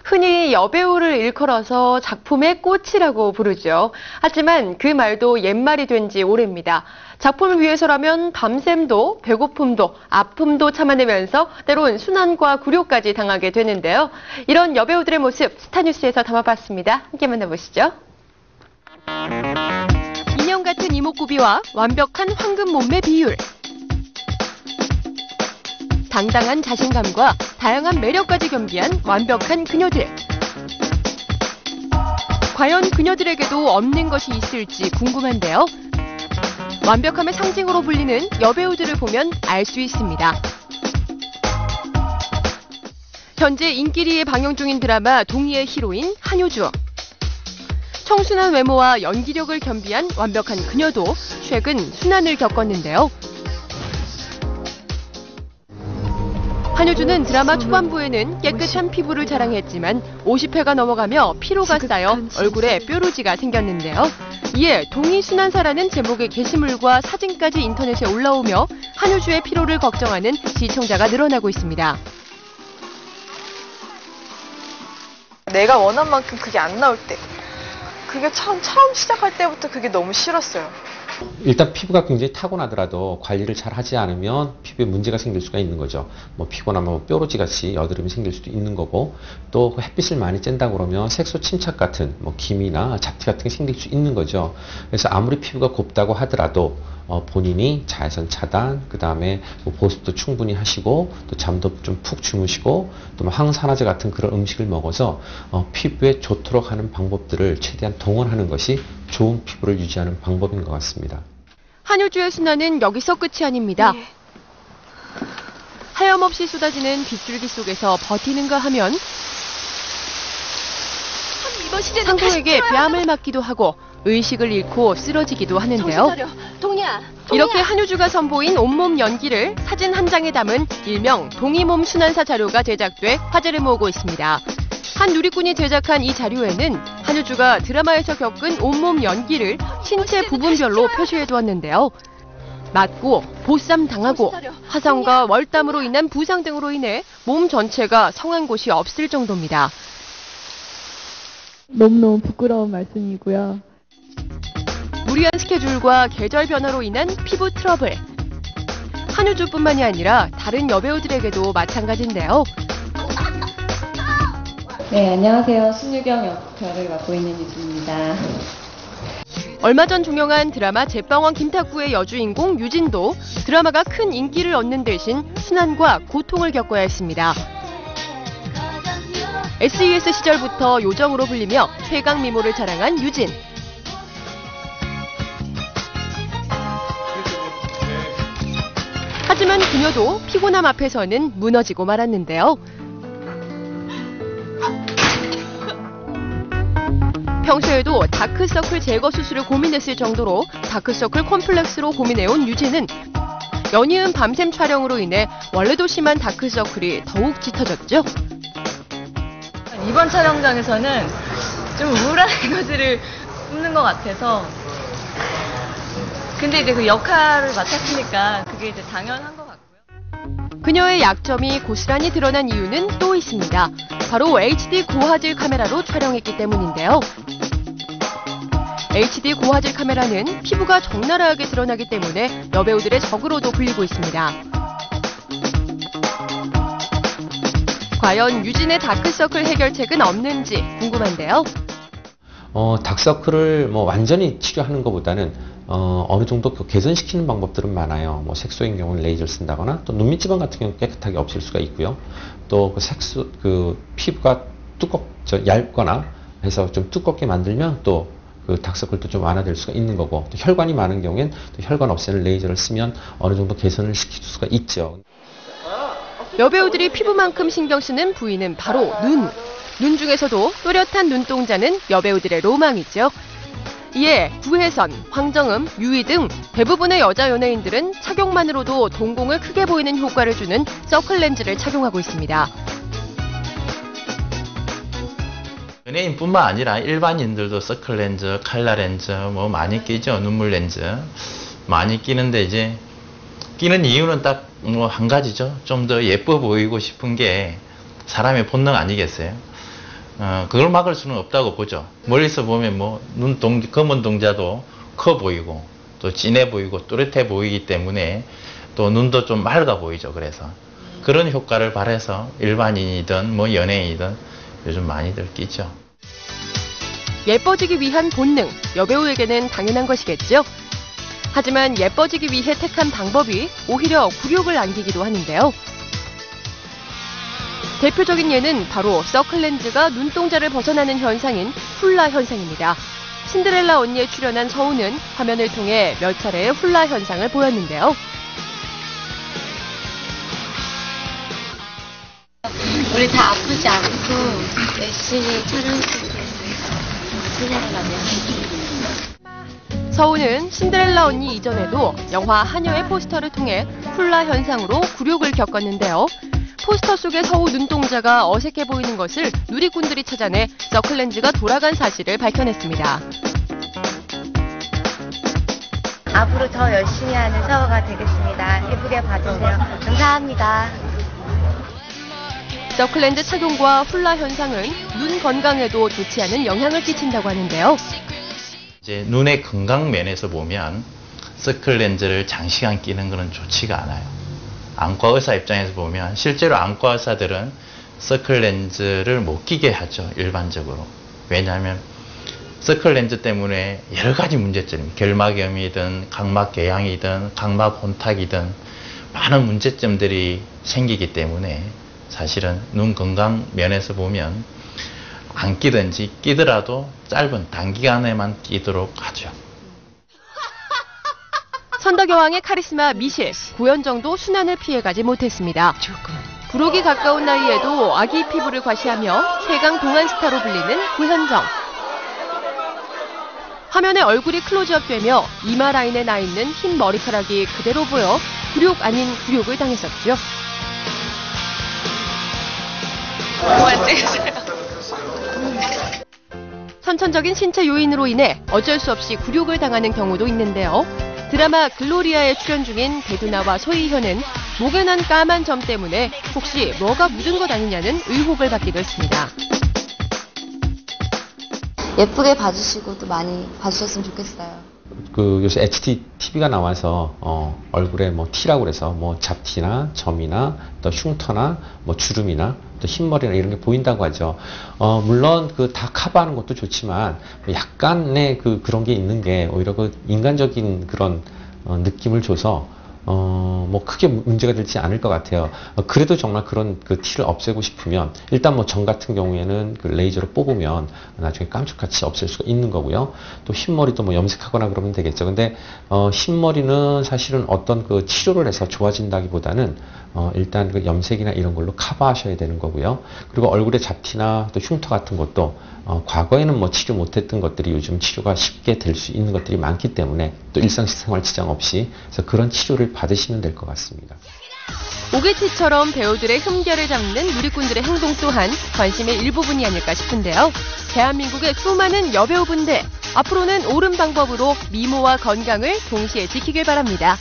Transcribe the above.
흔히 여배우를 일컬어서 작품의 꽃이라고 부르죠. 하지만 그 말도 옛말이 된 지 오래입니다. 작품을 위해서라면 밤샘도 배고픔도 아픔도 참아내면서 때론 순환과 굴욕까지 당하게 되는데요. 이런 여배우들의 모습 스타뉴스에서 담아봤습니다. 함께 만나보시죠. 인형 같은 이목구비와 완벽한 황금 몸매 비율. 당당한 자신감과 다양한 매력까지 겸비한 완벽한 그녀들. 과연 그녀들에게도 없는 것이 있을지 궁금한데요. 완벽함의 상징으로 불리는 여배우들을 보면 알 수 있습니다. 현재 인기리에 방영 중인 드라마 동의의 히로인 한효주. 청순한 외모와 연기력을 겸비한 완벽한 그녀도 최근 순환을 겪었는데요. 한효주는 드라마 초반부에는 깨끗한 피부를 자랑했지만 50회가 넘어가며 피로가 쌓여 얼굴에 뾰루지가 생겼는데요. 이에 동의순환사라는 제목의 게시물과 사진까지 인터넷에 올라오며 한효주의 피로를 걱정하는 시청자가 늘어나고 있습니다. 내가 원한 만큼 그게 안 나올 때, 그게 처음 시작할 때부터 그게 너무 싫었어요. 일단 피부가 굉장히 타고나더라도 관리를 잘 하지 않으면 피부에 문제가 생길 수가 있는 거죠. 뭐 피곤하면 뾰루지같이 여드름이 생길 수도 있는 거고, 또 햇빛을 많이 쬐다 그러면 색소 침착 같은 뭐 기미나 잡티 같은 게 생길 수 있는 거죠. 그래서 아무리 피부가 곱다고 하더라도 본인이 자외선 차단, 그 다음에 뭐 보습도 충분히 하시고, 또 잠도 좀 푹 주무시고, 또 뭐 항산화제 같은 그런 음식을 먹어서 피부에 좋도록 하는 방법들을 최대한 동원하는 것이 좋은 피부를 유지하는 방법인 것 같습니다. 한효주의 순환은 여기서 끝이 아닙니다. 하염없이 쏟아지는 빗줄기 속에서 버티는가 하면 상대에게 뺨을 맞기도 하고 의식을 잃고 쓰러지기도 하는데요. 이렇게 한효주가 선보인 온몸 연기를 사진 한 장에 담은 일명 동의몸 순환사 자료가 제작돼 화제를 모으고 있습니다. 한 누리꾼이 제작한 이 자료에는 한효주가 드라마에서 겪은 온몸 연기를 신체 부분별로 표시해두었는데요. 맞고, 보쌈 당하고, 화상과 월담으로 인한 부상 등으로 인해 몸 전체가 성한 곳이 없을 정도입니다. 너무너무 부끄러운 말씀이고요. 무리한 스케줄과 계절 변화로 인한 피부 트러블. 한효주뿐만이 아니라 다른 여배우들에게도 마찬가지인데요. 네, 안녕하세요. 신유경 역할을 맡고 있는 유진입니다. 얼마 전 종영한 드라마 제빵왕 김탁구의 여주인공 유진도 드라마가 큰 인기를 얻는 대신 순환과 고통을 겪어야 했습니다. SES 시절부터 요정으로 불리며 최강 미모를 자랑한 유진. 하지만 그녀도 피곤함 앞에서는 무너지고 말았는데요. 평소에도 다크서클 제거 수술을 고민했을 정도로 다크서클 콤플렉스로 고민해온 유진은 연이은 밤샘 촬영으로 인해 원래도 심한 다크서클이 더욱 짙어졌죠. 이번 촬영장에서는 좀 우울한 것들을 뽑는 것 같아서, 근데 이제 그 역할을 맡았으니까 그게 이제 당연한 것 같고요. 그녀의 약점이 고스란히 드러난 이유는 또 있습니다. 바로 HD 고화질 카메라로 촬영했기 때문인데요. HD 고화질 카메라는 피부가 적나라하게 드러나기 때문에 여배우들의 적으로도 불리고 있습니다. 과연 유진의 다크서클 해결책은 없는지 궁금한데요. 다크서클을 뭐 완전히 치료하는 것보다는 어느 정도 개선시키는 방법들은 많아요. 뭐 색소인 경우는 레이저를 쓴다거나, 또 눈밑지방 같은 경우는 깨끗하게 없앨 수가 있고요. 또 그 피부가 얇거나 해서 좀 두껍게 만들면 또 그 다크서클도 좀 완화될 수가 있는 거고, 또 혈관이 많은 경우엔 또 혈관 없애는 레이저를 쓰면 어느 정도 개선을 시킬 수가 있죠. 여배우들이 피부만큼 신경 쓰는 부위는 바로 눈. 눈 중에서도 또렷한 눈동자는 여배우들의 로망이죠. 이에 구혜선, 황정음, 유희 등 대부분의 여자 연예인들은 착용만으로도 동공을 크게 보이는 효과를 주는 서클 렌즈를 착용하고 있습니다. 연예인뿐만 아니라 일반인들도 서클 렌즈, 칼라 렌즈 뭐 많이 끼죠. 눈물 렌즈 많이 끼는데, 이제 끼는 이유는 딱 뭐 한 가지죠. 좀 더 예뻐 보이고 싶은 게 사람의 본능 아니겠어요? 그걸 막을 수는 없다고 보죠. 멀리서 보면 뭐 검은 동자도 커 보이고 또 진해 보이고 또렷해 보이기 때문에 또 눈도 좀 맑아 보이죠. 그래서 그런 효과를 바라서 일반인이든 뭐 연예인이든 요즘 많이들 끼죠. 예뻐지기 위한 본능, 여배우에게는 당연한 것이겠죠. 하지만 예뻐지기 위해 택한 방법이 오히려 굴욕을 안기기도 하는데요. 대표적인 예는 바로 서클렌즈가 눈동자를 벗어나는 현상인 훌라 현상입니다. 신데렐라 언니에 출연한 서우는 화면을 통해 몇 차례의 훌라 현상을 보였는데요. 우리 다 아프지 않고 열심히 촬영했으면 신데렐라면. 서우는 신데렐라 언니 이전에도 영화 하녀의 포스터를 통해 훌라 현상으로 굴욕을 겪었는데요. 포스터 속의 서우 눈동자가 어색해 보이는 것을 누리꾼들이 찾아내 서클렌즈가 돌아간 사실을 밝혀냈습니다. 앞으로 더 열심히 하는 서우가 되겠습니다. 예쁘게 봐주세요. 감사합니다. 서클렌즈 착용과 훌라 현상은 눈 건강에도 좋지 않은 영향을 끼친다고 하는데요. 이제 눈의 건강 면에서 보면 서클렌즈를 장시간 끼는 것은 좋지가 않아요. 안과 의사 입장에서 보면 실제로 안과 의사들은 서클렌즈를 못 끼게 하죠. 일반적으로. 왜냐하면 서클렌즈 때문에 여러 가지 문제점, 결막염이든 각막 개양이든 각막 혼탁이든 많은 문제점들이 생기기 때문에 사실은 눈 건강 면에서 보면 안 끼든지 끼더라도 짧은 단기간에만 끼도록 하죠. 선덕여왕의 카리스마 미실, 구현정도 순환을 피해가지 못했습니다. 부록이 가까운 나이에도 아기 피부를 과시하며 최강 동안 스타로 불리는 구현정. 화면에 얼굴이 클로즈업되며 이마 라인에 나 있는 흰 머리카락이 그대로 보여 굴욕 아닌 굴욕을 당했었죠. 선천적인 신체 요인으로 인해 어쩔 수 없이 굴욕을 당하는 경우도 있는데요. 드라마 글로리아에 출연 중인 배두나와 소희현은 목에 난 까만 점 때문에 혹시 뭐가 묻은 것 아니냐는 의혹을 받기도 했습니다. 예쁘게 봐주시고 또 많이 봐주셨으면 좋겠어요. 요새 HD TV가 나와서 얼굴에 뭐 티라고 그래서 뭐 잡티나 점이나 또 흉터나 뭐 주름이나 또 흰머리나 이런 게 보인다고 하죠. 물론 다 커버하는 것도 좋지만 약간의 그런 게 있는 게 오히려 인간적인 그런 느낌을 줘서 뭐 크게 문제가 되지 않을 것 같아요. 그래도 정말 그런 티를 없애고 싶으면 일단 뭐 점 같은 경우에는 레이저로 뽑으면 나중에 깜짝같이 없앨 수가 있는 거고요. 또 흰머리도 뭐 염색하거나 그러면 되겠죠. 근데 흰머리는 사실은 어떤 치료를 해서 좋아진다기보다는 일단 염색이나 이런 걸로 커버하셔야 되는 거고요. 그리고 얼굴에 잡티나 또 흉터 같은 것도 과거에는 뭐 치료 못했던 것들이 요즘 치료가 쉽게 될 수 있는 것들이 많기 때문에 또 일상생활 지장 없이 그래서 그런 치료를 받으시면 될 것 같습니다. 오게티처럼 배우들의 흠결을 잡는 누리꾼들의 행동 또한 관심의 일부분이 아닐까 싶은데요. 대한민국의 수많은 여배우분들, 앞으로는 옳은 방법으로 미모와 건강을 동시에 지키길 바랍니다.